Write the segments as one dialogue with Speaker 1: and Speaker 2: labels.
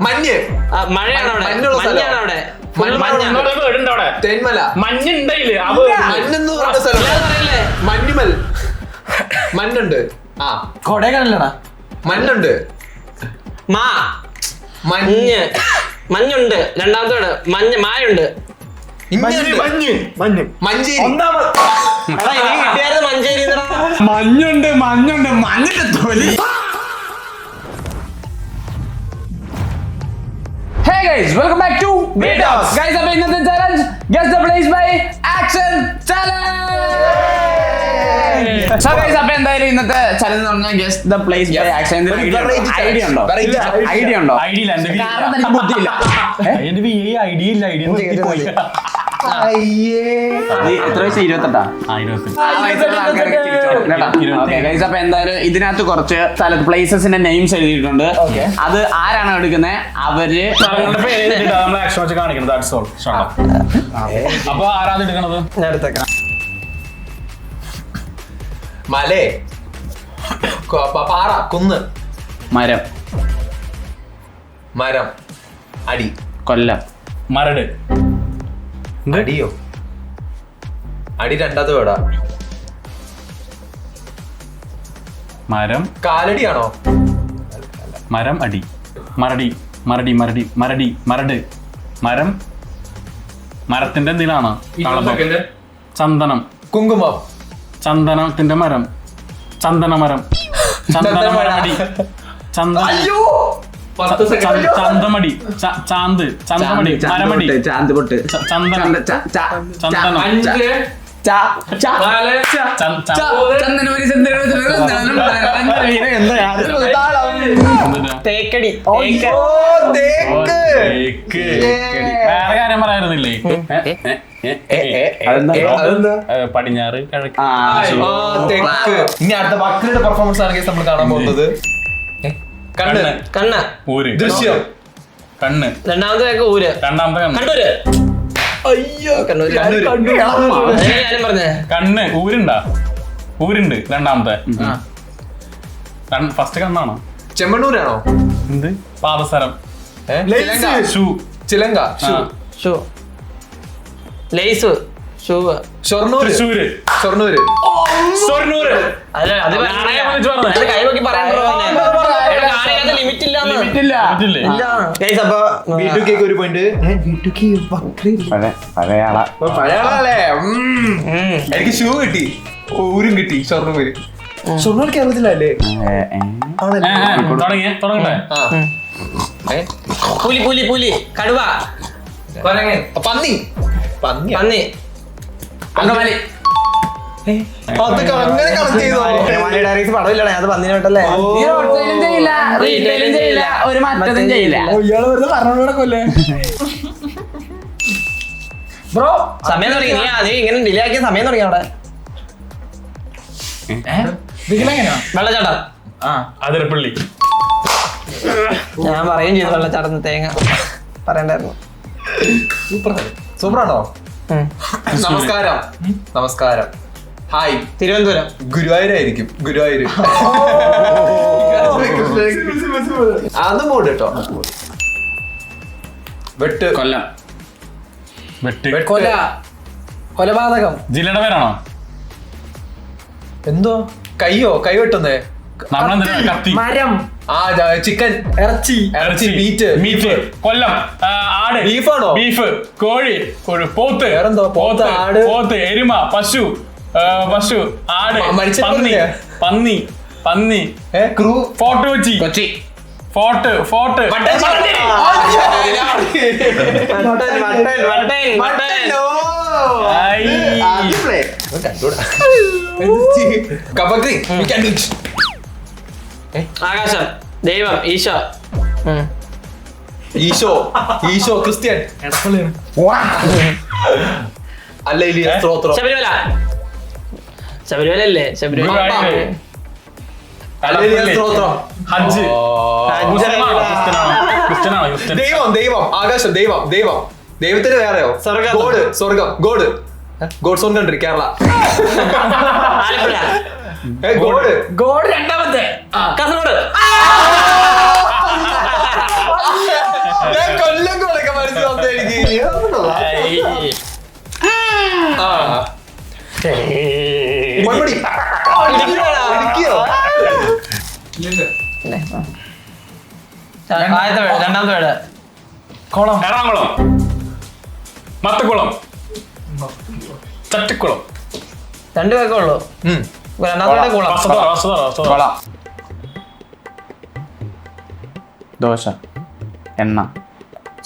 Speaker 1: മഞ്ഞ്
Speaker 2: മഴയാണ് അവിടെ, മഞ്ഞാണ് അവിടെ,
Speaker 1: തെന്മല
Speaker 3: മഞ്ഞുണ്ടായില്ലേ
Speaker 1: മഞ്ഞെന്ന് പറഞ്ഞ സ്ഥലം മഞ്ഞുമൽ മഞ്ഞുണ്ട് ആ
Speaker 4: കൊടൈക്കനല്ലടാ
Speaker 1: മഞ്ഞുണ്ട്
Speaker 2: മഞ്ഞ് മഞ്ഞുണ്ട് രണ്ടാമത്തോട് മായുണ്ട്
Speaker 1: മഞ്ചേരി
Speaker 2: മഞ്ചേരി
Speaker 4: മഞ്ഞുണ്ട് മഞ്ഞിന്റെ തൊലി. Hey guys, welcome back to Betos. Guys, അപ്പൊ ഇന്നത്തെ challenge guess the place by action challenge. So guys, അപ്പൊ എന്തായാലും ഇന്നത്തെ challenge എന്ന് പറഞ്ഞാൽ guess the place by action. Idea ഉണ്ടോ? കാരണം എനിക്ക് ബുദ്ധിയില്ല.
Speaker 3: ഐഡിയ ഇല്ല.
Speaker 4: എത്ര വയസ്സ്? 28. അപ്പൊ എന്തായാലും ഇതിനകത്ത് കുറച്ച് സ്ഥലത്ത് പ്ലേസസിന്റെ നെയിംസ് എഴുതിയിട്ടുണ്ട്. അത് ആരാണ് എടുക്കുന്നത് അവര്
Speaker 3: അപ്പൊ ആരാധന എടുക്കണത്?
Speaker 2: ഞാൻ എടുത്തേക്കാം.
Speaker 1: മലേ പാറ കുന്ന് മരം അടി
Speaker 4: കൊല്ലം
Speaker 3: മരട്
Speaker 1: അടിയോ അടി രണ്ടാമത് വേടാ
Speaker 3: മരം
Speaker 1: കാലടിയാണോ
Speaker 3: മരം അടി മരടി മരട് മരം മരത്തിന്റെ എന്തിനാണ് ചന്ദനം
Speaker 1: കുങ്കുമം
Speaker 3: ചന്ദനത്തിന്റെ മരം ചന്ദനമരം ചന്ദനമരമടി ചന്ദമടി ചന്ദമടി മരമടി
Speaker 4: ചാന്തുപൊട്ട്
Speaker 3: ചന്ദനം ചന്ദനം
Speaker 2: തേക്കടി
Speaker 3: വേറെ കാര്യം പറയാറുന്നില്ലേ? പടിഞ്ഞാറ് കിഴക്ക്.
Speaker 1: ഇനി അടുത്ത വക്രയുടെ പെർഫോമൻസ് ആണെങ്കിൽ നമ്മൾ കാണാൻ പോകുന്നത് കണ്ണ്
Speaker 3: ഊര്
Speaker 1: ദൃശ്യം
Speaker 3: കണ്ണ്
Speaker 2: രണ്ടാമത്തെ ഊര്
Speaker 3: രണ്ടാമത്തെ
Speaker 2: കണ്ണൂര്.
Speaker 1: അയ്യോ
Speaker 2: ഞാനും പറഞ്ഞേ
Speaker 3: കണ്ണ് ഊരുണ്ട് രണ്ടാമത്തെ ഫസ്റ്റ് കണ്ണാണോ?
Speaker 1: ചെമ്മണ്ണൂരാണോ?
Speaker 3: എന്ത് പാദസരം
Speaker 1: ചിലങ്ക
Speaker 2: ലേസ്
Speaker 1: ഷൊർണൂര്
Speaker 2: കൈ നോക്കി പറയാൻ ലിമിറ്റ് ഇല്ല.
Speaker 1: ഒരു പോയിന്റ്
Speaker 4: പഴയ
Speaker 1: ആളല്ലേ. എനിക്ക് ഷൂ കിട്ടി ഊരും കിട്ടി ഷൊർണൂർ കേരളത്തിലല്ലേ?
Speaker 3: തുടങ്ങട്ടെ.
Speaker 2: പുലി കടുവ
Speaker 1: പന്നി
Speaker 2: അങ്കമാലി.
Speaker 1: അതൊക്കെ അങ്ങനെ കണക്ട് ചെയ്തോ?
Speaker 2: പടമില്ലടേ അത് പന്നിനോട്ടല്ലേ.
Speaker 4: ഒരു മാറ്റതും ചെയ്യില്ല.
Speaker 2: ബ്രോ സമയം തുടങ്ങി. നീ ഇങ്ങനെ ഡിലേ ആക്കിയ സമയം തുടങ്ങി അവിടെ. വെള്ളച്ചാട്ടം
Speaker 3: അതിരപ്പള്ളി.
Speaker 2: ഞാൻ പറയുകയും ചെയ്തു വെള്ളച്ചാട്ടം. തേങ്ങ പറയണ്ടായിരുന്നു.
Speaker 1: സൂപ്പറാണോ? നമസ്കാരം ഹായ്.
Speaker 2: തിരുവനന്തപുരം.
Speaker 1: ഗുരുവായൂരായിരിക്കും. ഗുരുവായൂര് അതൊന്നും പോണ്ട് കേട്ടോ. വെട്ട്
Speaker 4: കൊല്ലം.
Speaker 2: കൊലപാതകം.
Speaker 3: ജില്ലയുടെ പേരാണോ?
Speaker 1: എന്തോ കൈ വെട്ടുന്നേ
Speaker 3: കത്തി
Speaker 2: മരം.
Speaker 1: ചിക്കൻ ഇറച്ചി മീറ്റ്
Speaker 3: കൊല്ലം ആട്
Speaker 1: ബീഫാണോ?
Speaker 3: ബീഫ് കോഴി പോത്ത്
Speaker 1: വേറെന്തോ ആട്
Speaker 3: പോത്ത് എരുമ പശു ആട് പന്നി
Speaker 1: ക്രൂ
Speaker 3: ഫോർട്ട് കൊച്ചി ഫോർട്ട്
Speaker 2: ആകാശം. ദൈവം.
Speaker 1: ഈശോ ക്രിസ്ത്യൻ അല്ല.
Speaker 2: ശബരിമല അല്ലേ?
Speaker 1: ദൈവം ആകാശം ദൈവത്തിന് വേറെയോ? സ്വർഗം God zone country Kerala.
Speaker 2: God രണ്ടാമത്തെ കാസർഗോഡ്. പിന്നെ ആദ്യത്തെ വീട് രണ്ടാമത്തെ വീട്
Speaker 1: കുളം.
Speaker 3: എറണാകുളം, മത്തക്കുളം, ചട്ടിക്കുളം,
Speaker 2: രണ്ടു പേർക്കേ ഉള്ളൂ. രണ്ടാമത്തെ വീട് കുളം.
Speaker 4: കൊളം, ദോശ, എണ്ണ,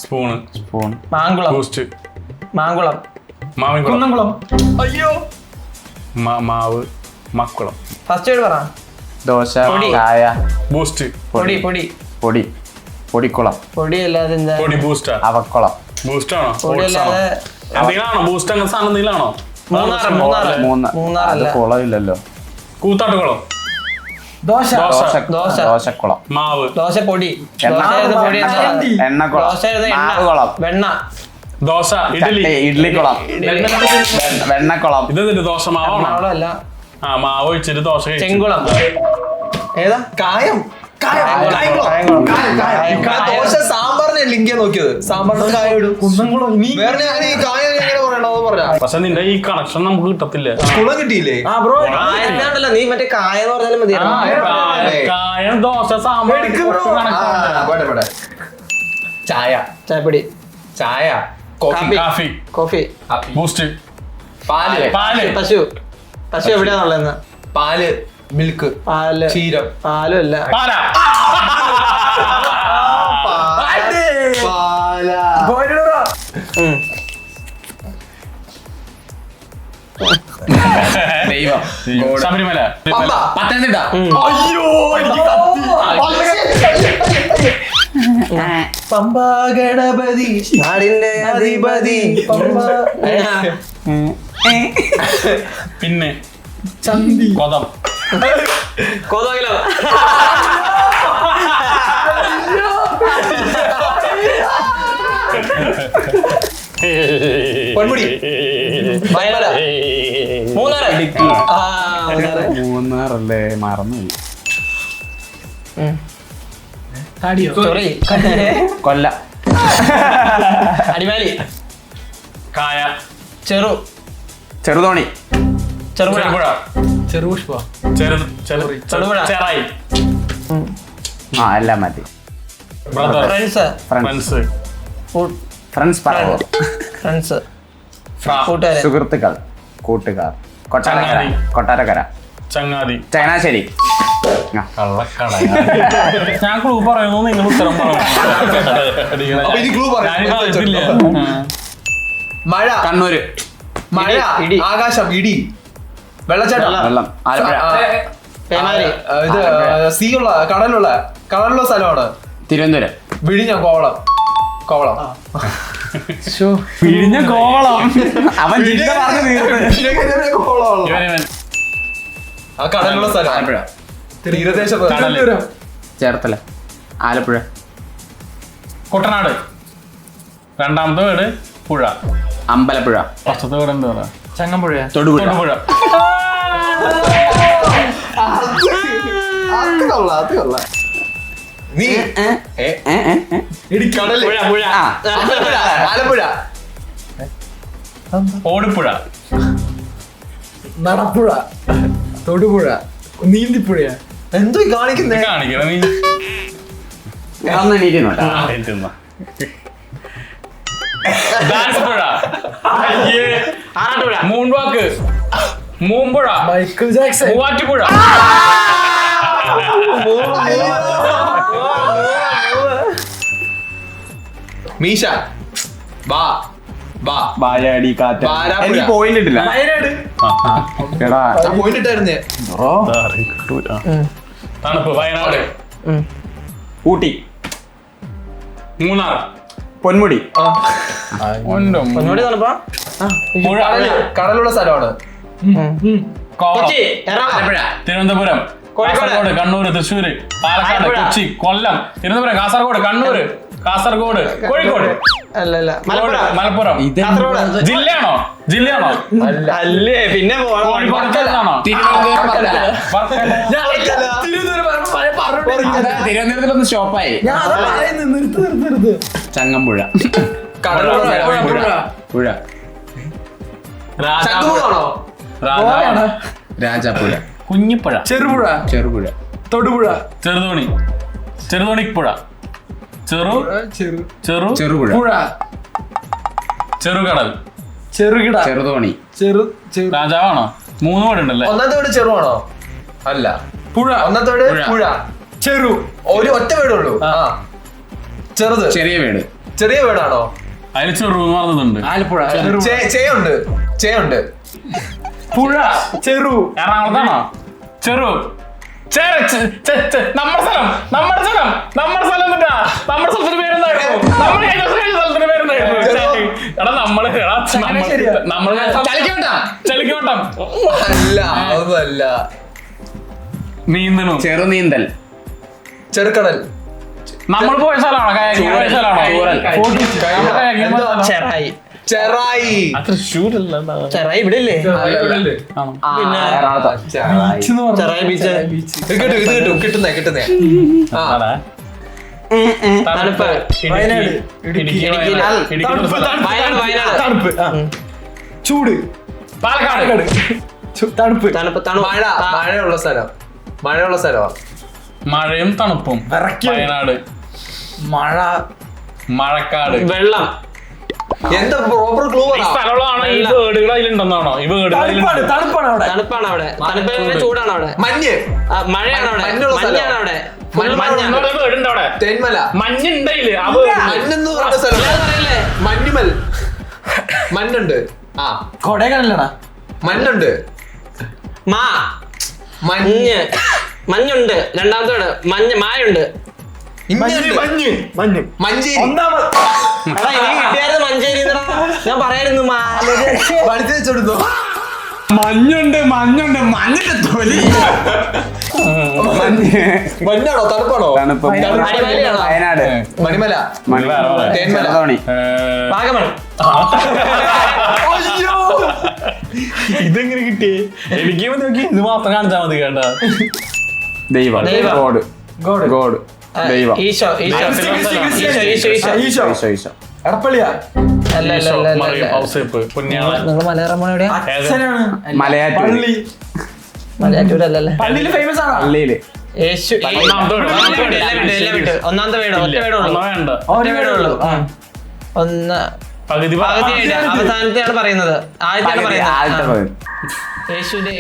Speaker 3: spoon,
Speaker 4: spoon,
Speaker 2: Mankulam.
Speaker 3: Boost,
Speaker 2: Mankulam.
Speaker 3: മാവിൻകുളം,
Speaker 1: കുന്നംകുളം. അയ്യോ.
Speaker 3: മാവ്, മക്കുളം,
Speaker 2: ഫസ്റ്റ് വീട് പറ.
Speaker 4: ദോശ,
Speaker 2: പൊടി.
Speaker 4: ചായ,
Speaker 3: ബൂസ്റ്റ്,
Speaker 2: പൊടി പൊടി
Speaker 4: പൊടി, പൊടിക്കുളം,
Speaker 2: പൊടി അല്ലാതെ എന്താ?
Speaker 3: പൊടി ബൂസ്റ്റാ,
Speaker 4: അവക്കുളം,
Speaker 3: ബൂസ്റ്റ് ആണോ?
Speaker 2: പൊടി അല്ലാതെ
Speaker 3: എന്തെങ്കിലാണോ ബൂസ്റ്റ് അങ്ങനെ സാധനം എന്തെങ്കിലാണോ?
Speaker 2: മൂന്നാറ്.
Speaker 4: അത് കുളമില്ലല്ലോ.
Speaker 3: കൂത്താട്ടുകുളം,
Speaker 1: ദോശ.
Speaker 2: ദോശ.
Speaker 4: ദോശക്കുളം,
Speaker 3: മാവ്,
Speaker 2: ദോശപ്പൊടി.
Speaker 4: എണ്ണ.
Speaker 2: പൊടി എന്താ?
Speaker 4: എണ്ണക്കുളം,
Speaker 2: ദോശ എണ്ണ.
Speaker 4: മാവുകുളം,
Speaker 2: വെണ്ണ.
Speaker 3: ദോശ, ഇഡ്ഡലി,
Speaker 4: ഇഡ്ലിക്കുളം, വെണ്ണക്കുളം,
Speaker 3: ഇത് ദോശ മാവാണോ?
Speaker 2: എറണാകുളം അല്ല.
Speaker 3: ആ മാവ് ഒഴിച്ചിട്ട് ദോശ കഴിച്ചു.
Speaker 2: ചെങ്കുളം. ഏതാ?
Speaker 1: കായം. ദോശ സാമ്പാറിനെ ലിങ്ക് നോക്കിയത്. സാമ്പാറിന് കായ ഇടും. കുന്നംകുളം. വേറെ ഈ കായ എങ്ങനെ പറയണോ പറഞ്ഞ
Speaker 3: പക്ഷെ നിന്റെ ഈ കണക്ഷൻ നമുക്ക് കിട്ടത്തില്ല.
Speaker 1: കുളം കിട്ടിയില്ലേ?
Speaker 2: കായത്തിനാണല്ലോ നീ മറ്റേ കായ എന്ന് പറഞ്ഞാലും മതി.
Speaker 3: കായം, ദോശ, സാമ്പാർ
Speaker 1: ചായ.
Speaker 2: ചായപ്പൊടി.
Speaker 1: ചായ. കോഫി.
Speaker 3: കാഫി,
Speaker 2: കോഫി.
Speaker 3: ബൂസ്റ്റ്,
Speaker 1: പാല്.
Speaker 3: പാല്,
Speaker 2: പശു. പശു എവിടെയാന്നുള്ളതെന്ന്?
Speaker 1: പാല്. മിൽക്ക്.
Speaker 2: പാല്.
Speaker 1: ക്ഷീരം.
Speaker 2: പാലും അല്ല.
Speaker 3: പാല,
Speaker 4: ദൈവം,
Speaker 3: ശബരിമല,
Speaker 1: പമ്പ.
Speaker 4: പത്തനംതിട്ട,
Speaker 1: അയ്യോ എനിക്ക് പമ്പ ഗണപതി
Speaker 2: നാടിന്റെ അധിപതി.
Speaker 3: പിന്നെ
Speaker 1: ചന്തി.
Speaker 3: കൊതം,
Speaker 2: കോതമംഗലം.
Speaker 1: പൊന്മുടി.
Speaker 2: വയനാട്. മൂന്നാറ്.
Speaker 4: മൂന്നാറല്ലേ, മറന്നു.
Speaker 2: സോറി.
Speaker 4: കൊല്ല,
Speaker 2: അടിമാലി.
Speaker 3: കായ,
Speaker 4: ചെറുതോണി,
Speaker 2: ചെറുപുഴ.
Speaker 3: ചെറുപുഴ,
Speaker 2: ചെറുപുഴ.
Speaker 3: ചെറായി,
Speaker 4: ആ എല്ലാം മതി.
Speaker 3: Brother,
Speaker 2: friends.
Speaker 3: ഫ്രണ്ട്സ്,
Speaker 4: ഫ്രണ്ട്സ് പറയോ,
Speaker 2: ഫ്രണ്ട്സ്. കൂട്ടുകാരൻ.
Speaker 4: സുഹൃത്തുക്കൾ, കൂട്ടുകാർ,
Speaker 3: ചങ്ങാതി.
Speaker 4: കൊട്ടാരക്കര,
Speaker 3: ചങ്ങാതി,
Speaker 4: ചങ്ങനാശ്ശേരി,
Speaker 3: കള്ളക്കട. ഞാൻ ക്ലൂ പറയുന്നു, നിങ്ങൾ ഉത്തരം
Speaker 1: അപ്പൊ ഇനി clue പറയാം. മഴ.
Speaker 4: കണ്ണൂര്,
Speaker 1: മഴ.
Speaker 2: ഇടി.
Speaker 1: ആകാശം. ഇടി. വെള്ളച്ചാട്ടം.
Speaker 4: വെള്ളം, ആലപ്പുഴ,
Speaker 2: പേമാരി.
Speaker 1: ഇത് സീ ഉള്ള കടലുള്ള സ്ഥലമാണ്.
Speaker 4: തിരുവനന്തപുരം,
Speaker 1: വിഴിഞ്ഞ. കോവളം.
Speaker 3: പിഴിഞ്ഞ കോവളം.
Speaker 4: അവൻ ജില്ല പറഞ്ഞു തീർത്ത്.
Speaker 1: കോവളമാണ്. ആ കടലുള്ള സ്ഥലം.
Speaker 4: ആലപ്പുഴ,
Speaker 1: തീരദേശ
Speaker 3: കടല്.
Speaker 4: ചേർത്തല, ആലപ്പുഴ,
Speaker 3: കുട്ടനാട്. രണ്ടാമത്തെ വീട് പുഴ.
Speaker 4: അമ്പലപ്പുഴ,
Speaker 3: ഫസ്റ്റത്തെ വീട് എന്താ പറയാ?
Speaker 2: ചങ്ങമ്പുഴ.
Speaker 4: തൊടുപുഴ,
Speaker 3: തൊടുപുഴ.
Speaker 1: നീ ഇടിക്കടല്.
Speaker 2: പുഴ.
Speaker 4: ആ,
Speaker 1: ആലപ്പുഴ.
Speaker 3: ഓടിപ്പുഴ.
Speaker 1: നടപ്പുഴ. തൊടുപുഴ. നീന്തിപ്പുഴ. എന്തോ കാണിക്കുന്നേ?
Speaker 3: കാണിക്കണം നീ.
Speaker 4: കിടന്ന് എണീറ്റുന്നുണ്ടോ?
Speaker 3: ഡാൻസ് പുഴ.
Speaker 2: ആറാട്ടുപുഴ.
Speaker 3: മൂൺവാക്ക്. മൂമ്പുഴ.
Speaker 1: Michael Jackson.
Speaker 3: മൂവാറ്റുപുഴ.
Speaker 1: മീശ. ബാ.
Speaker 4: വായാടി, കാറ്റ്.
Speaker 1: വാരാപ്പുഴ.
Speaker 4: എനിക്ക് പോയിന്റ് ഇട്ടില്ല.
Speaker 1: വയനാട്.
Speaker 4: എടാ,
Speaker 1: പോയിന്റ് ഇട്ടായിരുന്നേ.
Speaker 3: തണുപ്പ്. വയനാട്.
Speaker 4: ഊട്ടി,
Speaker 3: മൂന്നാർ.
Speaker 4: പൊന്മുടി,
Speaker 2: ഒന്നുകൂടി തണുപ്പാ.
Speaker 3: പുഴ.
Speaker 1: കടലുള്ള സ്ഥലമാണ്.
Speaker 3: കോവളം.
Speaker 2: കൊച്ചി. എറണാകുളം.
Speaker 3: തിരുവനന്തപുരം.
Speaker 2: കോഴിക്കോട്.
Speaker 3: കാസർഗോഡ്, കണ്ണൂർ, തൃശ്ശൂർ, പാലക്കാട്,
Speaker 2: ആലപ്പുഴ.
Speaker 3: കൊച്ചി, കൊല്ലം, തിരുവനന്തപുരം, കാസർഗോഡ്, കണ്ണൂർ, കാസർഗോഡ്, കോഴിക്കോട്,
Speaker 2: അല്ല മലപ്പുഴ.
Speaker 3: മലപ്പുറം.
Speaker 2: കാസർഗോഡ്.
Speaker 3: ജില്ലയാണോ?
Speaker 2: അല്ലേ പിന്നെ
Speaker 3: കോഴിക്കോടാണോ?
Speaker 4: തിരുവനന്തപുരത്തിലൊന്ന് സ്റ്റോപ്പായി. ചങ്ങമ്പുഴ,
Speaker 1: കടലുള്ള സ്ഥലം.
Speaker 4: പുഴ,
Speaker 1: ചങ്ങുവാണോ?
Speaker 3: രാജാപുഴ.
Speaker 4: രാജാപ്പുഴ,
Speaker 3: കുഞ്ഞിപ്പുഴ.
Speaker 1: ചെറുപുഴ.
Speaker 4: ചെറുപുഴ,
Speaker 1: തൊടുപുഴ.
Speaker 3: ചെറുതോണി. ചെറുതോണിപ്പുഴ.
Speaker 4: ചെറുപുഴ.
Speaker 1: പുഴ.
Speaker 3: ചെറുകടൽ.
Speaker 1: ചെറുകിട.
Speaker 4: ചെറുതോണി.
Speaker 3: രാജാവാണോ? 3 വേർഡ് ഉണ്ടല്ലേ?
Speaker 1: ഒന്നാമത്തെ വീട് ചെറുവാണോ? അല്ല. പുഴ. ഒന്നാമത്തെ വീട് പുഴ. ചെറു. ഒരു ഒറ്റ വീടുള്ളൂ. ചെറുത്.
Speaker 4: ചെറിയ വീട്.
Speaker 1: ചെറിയ വീടാണോ?
Speaker 3: അതിൽ ചെറു എന്ന് പറഞ്ഞതുണ്ട്.
Speaker 1: ആലപ്പുഴ. ചേയുണ്ട്. ചേയുണ്ട്. പുഴ. ചെറു.
Speaker 3: എറണാകുളത്താണോ? ചെറു. നമ്മുടെ സ്ഥലം നമ്മുടെ എന്നിട്ടാ നമ്മുടെ സ്ഥലത്തിന് പേരെന്തായിരുന്നു? നമ്മുടെ സ്ഥലത്തിന് പേരെന്തായിരുന്നു? എടാ നമ്മള് ചളിക്കവട്ടം.
Speaker 1: അല്ല, അതല്ല.
Speaker 3: നീന്തണം.
Speaker 4: ചെറുനീന്തൽ.
Speaker 1: ചെറുക്കടൽ.
Speaker 3: നമ്മൾ പോയ സ്ഥലമാണോ?
Speaker 2: ചെറായി.
Speaker 1: ചെറായി.
Speaker 2: ചെറായി ഇവിടെ ഇല്ലേ? ചെറായി ബീച്ച്.
Speaker 1: ഇത് കിട്ടും. കിട്ടുന്നേ.
Speaker 2: തണുപ്പ്.
Speaker 1: വയനാട്.
Speaker 2: വയനാട്.
Speaker 1: തണുപ്പ്. ചൂട്.
Speaker 3: പാലക്കാട്.
Speaker 1: തണുപ്പ്. മഴയുള്ള സ്ഥലമാണ്.
Speaker 3: മഴയും തണുപ്പും. വയനാട്. മഴക്കാട്.
Speaker 2: വെള്ളം.
Speaker 1: എന്താ പ്രോപ്പർ ക്ലൂ?
Speaker 3: ഈ സ്ഥലമുള്ളതാണോ? ഈ വേർഡുകൾ അതിലുണ്ടെന്നാണോ? ഈ വേർഡുകൾ
Speaker 1: തണുപ്പാണ് അവിടെ.
Speaker 2: തണുപ്പാണ് അവിടെ. തണുപ്പ്. ചൂടാണ് അവിടെ.
Speaker 1: മഞ്ഞ്.
Speaker 2: മഴയാണ് അവിടെ. മഞ്ഞാണ് അവിടെ.
Speaker 3: വേർഡുണ്ട് അവിടെ.
Speaker 1: തെന്മല.
Speaker 3: മഞ്ഞുണ്ടായില്ലേ?
Speaker 1: മഞ്ഞെന്ന് പറഞ്ഞ സ്ഥലം. മഞ്ഞുമൽ. മഞ്ഞുണ്ട്. കൊടൈക്കനാലടാ. മഞ്ഞുണ്ട്.
Speaker 2: മഞ്ഞുണ്ട്. രണ്ടാമത്തെ മായുണ്ട്.
Speaker 1: മഞ്ചേരി.
Speaker 2: കിട്ടിയായിരുന്നു മഞ്ചേരി. ഞാൻ പറയായിരുന്നു
Speaker 3: മഞ്ഞുണ്ട്. മഞ്ഞിന്റെ തൊലി.
Speaker 1: മഞ്ഞാണോ? തണുപ്പാണോ?
Speaker 4: വയനാട്.
Speaker 1: മണിമല.
Speaker 4: ചെറുതോണി.
Speaker 2: വാഗമൺ.
Speaker 3: ഇതെങ്ങനെ കിട്ടിയേ? എനിക്ക് നോക്കി ഇത് മാത്രം കാണിച്ചാൽ മതി കേട്ടോ.
Speaker 4: ദൈവം. ഗോഡ്. ദൈവം.
Speaker 2: ഈശോ.
Speaker 1: എടപ്പള്ളിയാ.
Speaker 2: നിങ്ങൾ മലയാളം എവിടെയാ?
Speaker 4: മലയാറ്റൂര്.
Speaker 2: മലയാറ്റൂരല്ലേ?
Speaker 1: പള്ളിയില് ഫേമസ് ആണ്.
Speaker 4: പള്ളിയില്.
Speaker 2: യേശു. ഒന്നാമത്തെ വീട്. ഒറ്റ വീടേ ഉള്ളൂ. അവസാനത്തെയാണ് പറയുന്നത്. ആദ്യത്തെയാണ് പറയുന്നത്. യേശുവിന്റെ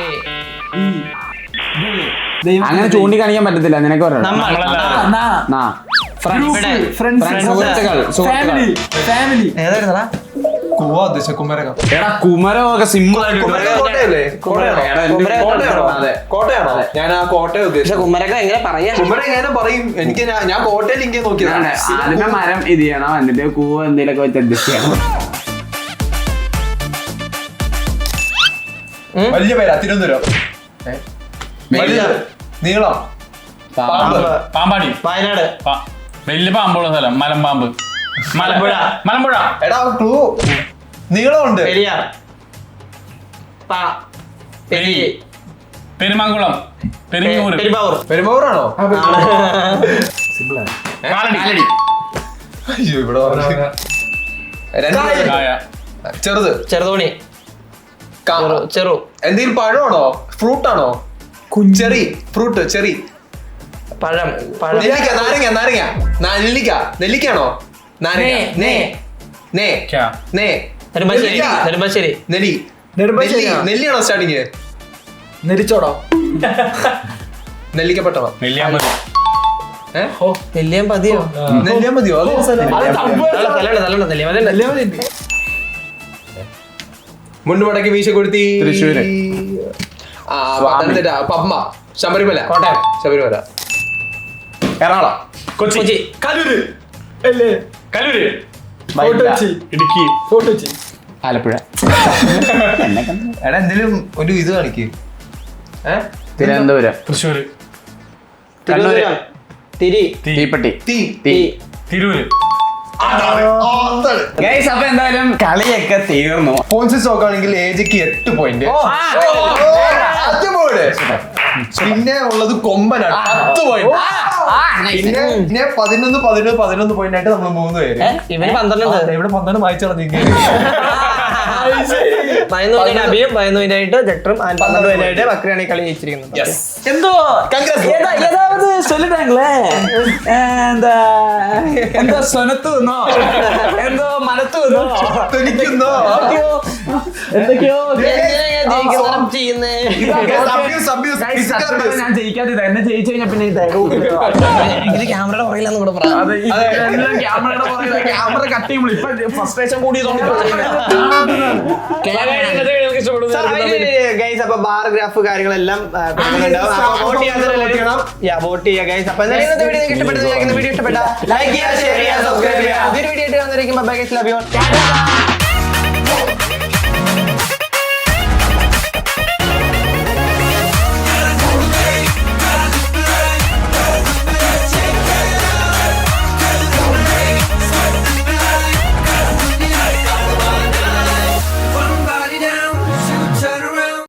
Speaker 4: അങ്ങനെ ചൂണ്ടിക്കാണിക്കാൻ പറ്റത്തില്ല. നിനക്ക്
Speaker 2: ഏതായിരുന്നടാ?
Speaker 4: എടാ കുമരമൊക്കെ സിമ്പിൾ ആയിട്ട്
Speaker 1: കോട്ടയാണോ? ഞാൻ ആ കോട്ടയം ഉദ്ദേശിച്ചത്.
Speaker 2: കുമരക എങ്ങനെ പറയാ?
Speaker 1: കുമര എങ്ങനെ പറയും? എനിക്ക് ഞാൻ കോട്ടയിൽ ഇങ്ങനെ നോക്കിയതാണ്.
Speaker 4: അതിന്റെ മരം ഇത് ചെയ്യണം. എന്നിട്ട് കൂവ എന്തെങ്കിലുമൊക്കെ വെച്ച് അഡ്ജസ്റ്റ് ചെയ്യണം.
Speaker 1: വലിയ പേരാ. തിരുവനന്തപുരം. നീളം.
Speaker 3: പാമ്പാടി.
Speaker 2: വയനാട്.
Speaker 3: വലിയ പാമ്പുള്ള സ്ഥലം. മലമ്പാമ്പ്. മലമ്പുഴ.
Speaker 1: എടാ ക്ലൂ. നീളമുണ്ട്.
Speaker 2: പെരിയാർ.
Speaker 3: പെരുമാങ്കുളം.
Speaker 1: പെരുമ്പാവൂറാണോ?
Speaker 3: കാലടി.
Speaker 1: അയ്യോ, ഇവിടെ ചെറുത്.
Speaker 2: ചെറുതോണി. ചെറു.
Speaker 1: എന്തെങ്കിലും പഴമാണോ? ഫ്രൂട്ടാണോ? ചെറി. ഫ്രൂട്ട്. ചെറി.
Speaker 2: പഴം.
Speaker 1: നാരങ്ങ. നെല്ലിക്കാണോ?
Speaker 2: നെടുമ്പാശ്ശേരി.
Speaker 1: നെല്ലിയാണോ സ്റ്റാർട്ടിങ്? നെരിച്ചോടോ? നെല്ലിക്കപ്പെട്ടണോ?
Speaker 2: നെല്ലിയാമ്പതിയോ?
Speaker 1: മുണ്ടുമടക്കി വീശ കൊടുത്തി.
Speaker 4: തൃശ്ശൂര്.
Speaker 1: പത്തനംതിട്ട. പമ്പ. ശബരിമല.
Speaker 2: കോട്ടയം.
Speaker 1: ശബരിമല.
Speaker 3: എറണാകുളം. കൊച്ചി. കലൂര്. ഇടുക്കി.
Speaker 4: ആലപ്പുഴ.
Speaker 1: എടാ എന്തെങ്കിലും ഒരു ഇത് കാണിക്ക്.
Speaker 4: തിരുവനന്തപുരം.
Speaker 3: തൃശ്ശൂര്.
Speaker 4: കണ്ണൂര്.
Speaker 2: തീപ്പെട്ടി.
Speaker 3: തിരൂര്.
Speaker 4: ഗൈസ്, അപ്പൊ എന്തായാലും കളിയൊക്കെ തീർന്നു.
Speaker 1: പോയിന്റ്സ് നോക്കുകയാണെങ്കിൽ ഏജയ്ക്ക് 8 പോയിന്റ്. പിന്നെ ഉള്ളത് കൊമ്പനാണ് 10 പോയിന്റ്. പിന്നെ 11 പോയിന്റ് ആയിട്ട് നമ്മൾ 3 പേര്.
Speaker 2: ഇവര് 12.
Speaker 1: ഇവിടെ 12 വായിച്ചു കളഞ്ഞിരിക്കുകയാണ്.
Speaker 2: 11 അഭിയും 11 ജക്ടറും 12 ബക്രിയാണ് ഈ കളി ജയിച്ചിരിക്കുന്നത്.
Speaker 4: എന്തോ ഏതാവത് ചൊല്ലിട്ടാങ്ങളേ എന്താ എന്തോ സ്വനത്തുന്നോ എന്തോ മനത്തുന്നോ എന്തൊക്കെയോ ഞാൻ ജയിക്കാതെ എന്നെ ജയിച്ചു കഴിഞ്ഞാ പിന്നെ
Speaker 2: ക്യാമറയുടെ പുറകിലെന്ന് കൂടെ പറയാം.
Speaker 4: ക്യാമറ കട്ട് ചെയ്യുമ്പോൾ ഇപ്പൊ ഫസ്ട്രേഷൻ കൂടിയതുകൊണ്ട്
Speaker 2: ഗൈസ് അപ്പൊ ബാർ ഗ്രാഫ് കാര്യങ്ങളെല്ലാം വോട്ട് ചെയ്യാം. വീഡിയോ ഇഷ്ടപ്പെട്ട ലൈക്ക് ചെയ്യുക, ഷെയർ ചെയ്യുക, സബ്സ്ക്രൈബ് ചെയ്യുക. വീഡിയോ ആയിട്ട് കാണുന്നതായിരിക്കും. Bye guys, love U.